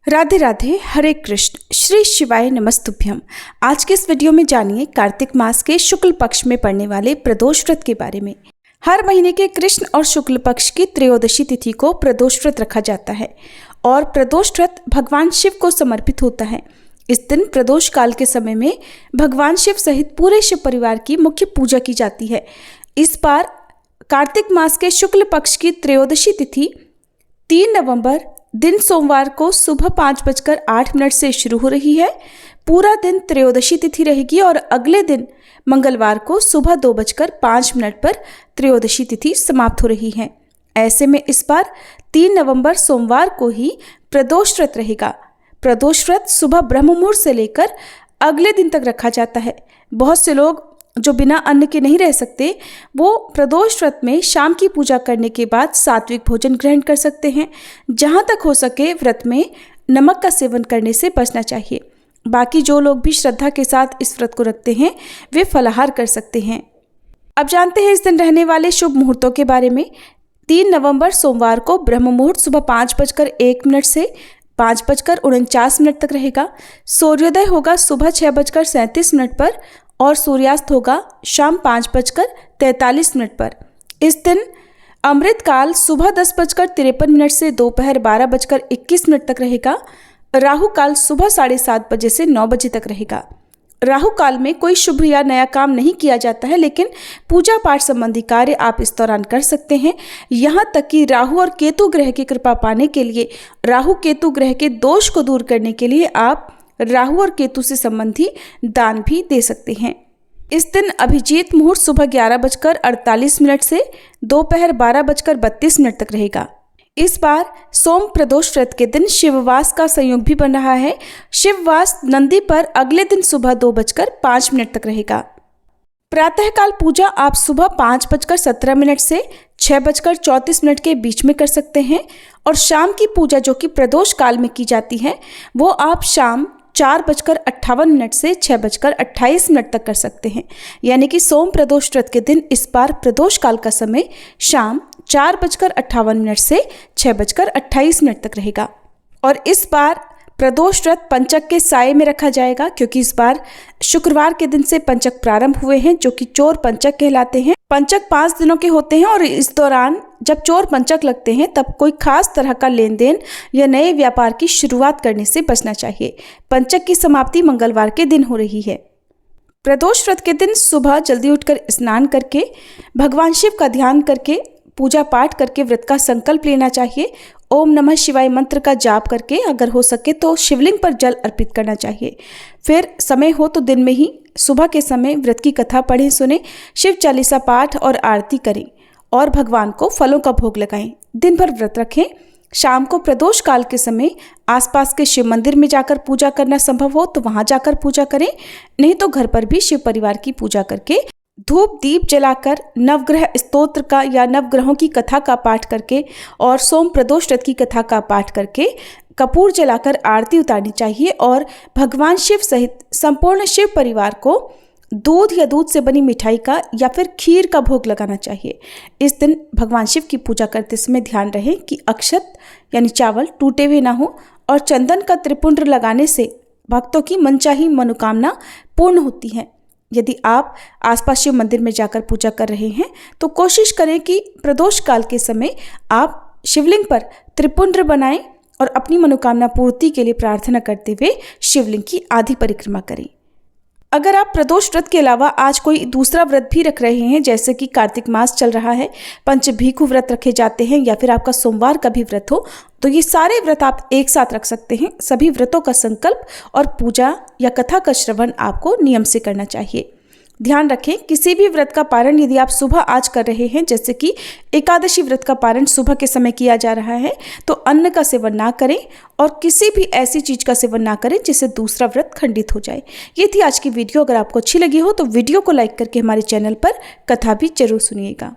राधे राधे, हरे कृष्ण, श्री शिवाय नमस्तुभ्यम। आज के इस वीडियो में जानिए कार्तिक मास के शुक्ल पक्ष में पड़ने वाले प्रदोष व्रत के बारे में। हर महीने के कृष्ण और शुक्ल पक्ष की त्रयोदशी तिथि को प्रदोष व्रत रखा जाता है और प्रदोष व्रत भगवान शिव को समर्पित होता है। इस दिन प्रदोष काल के समय में भगवान शिव सहित पूरे शिव परिवार की मुख्य पूजा की जाती है। इस बार कार्तिक मास के शुक्ल पक्ष की त्रयोदशी तिथि 3 नवंबर दिन सोमवार को सुबह 5:08 से शुरू हो रही है। पूरा दिन त्रयोदशी तिथि रहेगी और अगले दिन मंगलवार को सुबह 2:05 पर त्रयोदशी तिथि समाप्त हो रही है। ऐसे में इस बार 3 नवंबर सोमवार को ही प्रदोष व्रत रहेगा। प्रदोष व्रत सुबह ब्रह्म मुहूर्त से लेकर अगले दिन तक रखा जाता है। बहुत से लोग जो बिना अन्न के नहीं रह सकते वो प्रदोष व्रत में शाम की पूजा करने के बाद सात्विक भोजन ग्रहण कर सकते हैं। जहाँ तक हो सके व्रत में नमक का सेवन करने से बचना चाहिए। बाकी जो लोग भी श्रद्धा के साथ इस व्रत को रखते हैं वे फलाहार कर सकते हैं। अब जानते हैं इस दिन रहने वाले शुभ मुहूर्तों के बारे में। 3 नवंबर सोमवार को ब्रह्म मुहूर्त सुबह 5:01 से 5:49 तक रहेगा। सूर्योदय होगा सुबह 6:37 पर और सूर्यास्त होगा शाम 5:43 पर। इस दिन अमृत काल सुबह 10:53 से दोपहर 12:21 तक रहेगा। राहु काल सुबह 7:30 बजे से 9 बजे तक रहेगा। राहु काल में कोई शुभ या नया काम नहीं किया जाता है, लेकिन पूजा पाठ संबंधी कार्य आप इस दौरान कर सकते हैं। यहाँ तक कि राहु और केतु ग्रह की कृपा पाने के लिए, राहु केतु ग्रह के दोष को दूर करने के लिए आप राहु और केतु से संबंधी दान भी दे सकते हैं। इस दिन अभिजीत मुहूर्त सुबह 11:48 से दोपहर 12:32 तक रहेगा। इस बार सोम प्रदोष व्रत के दिन शिववास का संयोग भी बन रहा है। शिववास नंदी पर अगले दिन सुबह 2:05 तक रहेगा। प्रातःकाल पूजा आप सुबह 5:17 से 6:34 के बीच में कर सकते हैं और शाम की पूजा जो कि प्रदोष काल में की जाती है वो आप शाम 4:58 से 6:28 तक कर सकते हैं। यानी कि सोम प्रदोष व्रत के दिन इस बार प्रदोष काल का समय शाम 4:58 से 6:28 तक रहेगा। और इस बार प्रदोष व्रत पंचक के साये में रखा जाएगा, क्योंकि इस बार शुक्रवार के दिन से पंचक प्रारंभ हुए हैं जो कि चोर पंचक कहलाते हैं। पंचक 5 दिनों के होते हैं और इस दौरान जब चोर पंचक लगते हैं तब कोई खास तरह का लेन देन या नए व्यापार की शुरुआत करने से बचना चाहिए। पंचक की समाप्ति मंगलवार के दिन हो रही है। प्रदोष व्रत के दिन सुबह जल्दी उठकर स्नान करके भगवान शिव का ध्यान करके पूजा पाठ करके व्रत का संकल्प लेना चाहिए। ओम नमः शिवाय मंत्र का जाप करके अगर हो सके तो शिवलिंग पर जल अर्पित करना चाहिए। फिर समय हो तो दिन में ही सुबह के समय व्रत की कथा पढ़ें, सुने, शिव चालीसा पाठ और आरती करें और भगवान को फलों का भोग लगाएं। दिन भर व्रत रखें। शाम को प्रदोष काल के समय आसपास के शिव मंदिर में जाकर पूजा करना संभव हो तो वहां जाकर पूजा करें, नहीं तो घर पर भी शिव परिवार की पूजा करके धूप दीप जलाकर नवग्रह स्तोत्र का या नवग्रहों की कथा का पाठ करके और सोम प्रदोष व्रत की कथा का पाठ करके कपूर जलाकर आरती उतारनी चाहिए और भगवान शिव सहित संपूर्ण शिव परिवार को दूध या दूध से बनी मिठाई का या फिर खीर का भोग लगाना चाहिए। इस दिन भगवान शिव की पूजा करते समय ध्यान रहे कि अक्षत यानी चावल टूटे हुए ना हो और चंदन का त्रिपुंड लगाने से भक्तों की मनचाही मनोकामना पूर्ण होती है। यदि आप आसपास शिव मंदिर में जाकर पूजा कर रहे हैं तो कोशिश करें कि प्रदोष काल के समय आप शिवलिंग पर त्रिपुंड बनाएं और अपनी मनोकामना पूर्ति के लिए प्रार्थना करते हुए शिवलिंग की आधी परिक्रमा करें। अगर आप प्रदोष व्रत के अलावा आज कोई दूसरा व्रत भी रख रहे हैं, जैसे कि कार्तिक मास चल रहा है, पंचभीखु व्रत रखे जाते हैं या फिर आपका सोमवार का भी व्रत हो, तो ये सारे व्रत आप एक साथ रख सकते हैं। सभी व्रतों का संकल्प और पूजा या कथा का श्रवण आपको नियम से करना चाहिए। ध्यान रखें, किसी भी व्रत का पारण यदि आप सुबह आज कर रहे हैं, जैसे कि एकादशी व्रत का पारण सुबह के समय किया जा रहा है, तो अन्न का सेवन ना करें और किसी भी ऐसी चीज़ का सेवन ना करें जिससे दूसरा व्रत खंडित हो जाए। ये थी आज की वीडियो। अगर आपको अच्छी लगी हो तो वीडियो को लाइक करके हमारे चैनल पर कथा भी जरूर सुनिएगा।